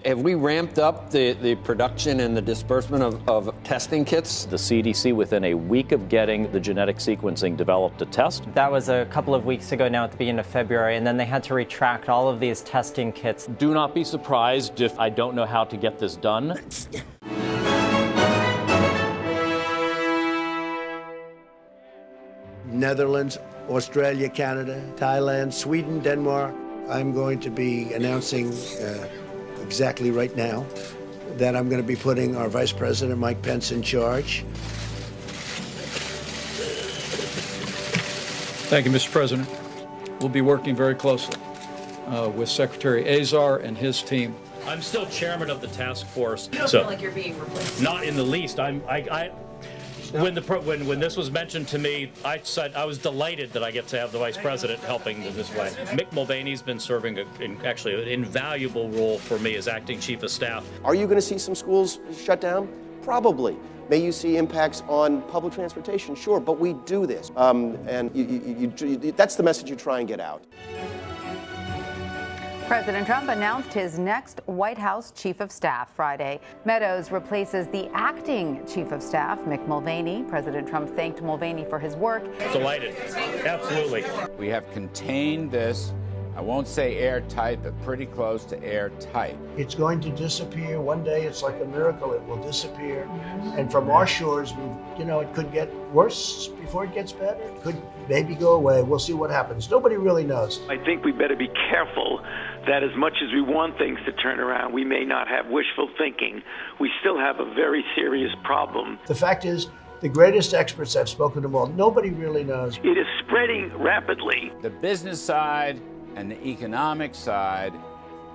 Have we ramped up the production and the disbursement of testing kits? The CDC, within a week of getting the genetic sequencing, developed a test. That was a couple of weeks ago now at the beginning of February, and then they had to retract all of these testing kits. Do not be surprised if I don't know how to get this done. Netherlands, Australia, Canada, Thailand, Sweden, Denmark. I'm going to be announcing exactly right now that I'm going to be putting our Vice President, Mike Pence, in charge. Thank you, Mr. President. We'll be working very closely with Secretary Azar and his team. I'm still chairman of the task force. You don't feel like you're being replaced? Not in the least. When this was mentioned to me, I said I was delighted that I get to have the vice president helping in this way. Mick Mulvaney's been serving actually an invaluable role for me as acting chief of staff. Are you going to see some schools shut down? Probably. May you see impacts on public transportation? Sure, but we do this. That's the message you try and get out. President Trump announced his next White House chief of staff Friday. Meadows replaces the acting chief of staff, Mick Mulvaney. President Trump thanked Mulvaney for his work. Delighted. Absolutely. We have contained this, I won't say airtight, but pretty close to airtight. It's going to disappear. One day, it's like a miracle. It will disappear. And from our shores, it could get worse before it gets better. It could maybe go away. We'll see what happens. Nobody really knows. I think we better be careful that as much as we want things to turn around, we may not have wishful thinking. We still have a very serious problem. The fact is, the greatest experts I've spoken to them all, nobody really knows. It is spreading rapidly. The business side and the economic side,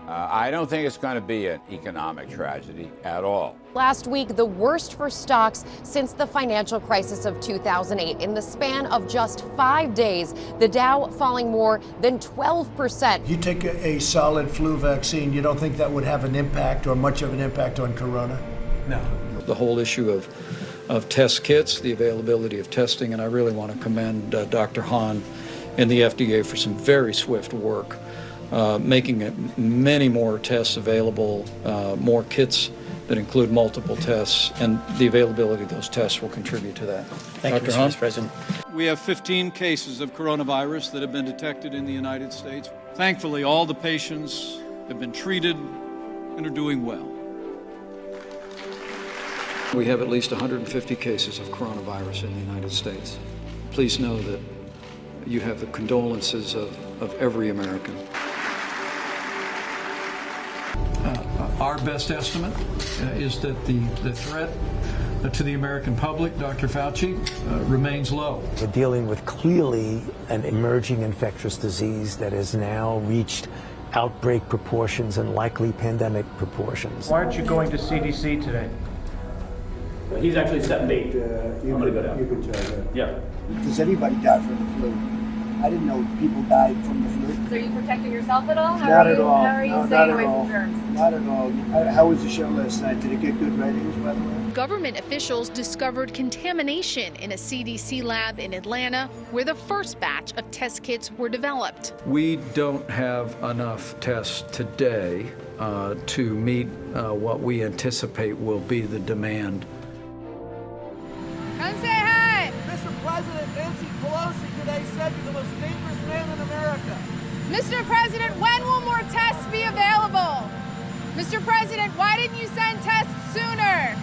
I don't think it's going to be an economic tragedy at all. Last week, the worst for stocks since the financial crisis of 2008. In the span of just 5 days, the Dow falling more than 12%. You take a solid flu vaccine, you don't think that would have an impact or much of an impact on corona? No. The whole issue of test kits, the availability of testing, and I really want to commend Dr. Hahn and the FDA for some very swift work, making many more tests available, more kits that include multiple tests, and the availability of those tests will contribute to that. Thank you, Mr. President. We have 15 cases of coronavirus that have been detected in the United States. Thankfully, all the patients have been treated and are doing well. We have at least 150 cases of coronavirus in the United States. Please know that you have the condolences of every American. Our best estimate is that the threat to the American public, Dr. Fauci, remains low. We're dealing with clearly an emerging infectious disease that has now reached outbreak proportions and likely pandemic proportions. Why aren't you going to CDC today? He's actually sent me. I'm going to go down. You could tell that. Yeah. Does anybody die from the flu? I didn't know people died from the flu. So are you protecting yourself at all? Not at all. How are you No, staying not away at all. from germs? Not at all. How was the show last night? Did it get good ratings, by the way? Government officials discovered contamination in a CDC lab in Atlanta, where the first batch of test kits were developed. We don't have enough tests today to meet what we anticipate will be the demand. Come say hi! Mr. President, Nancy Pelosi today said you're the most dangerous man in America. Mr. President, when will more tests be available? Mr. President, why didn't you send tests sooner?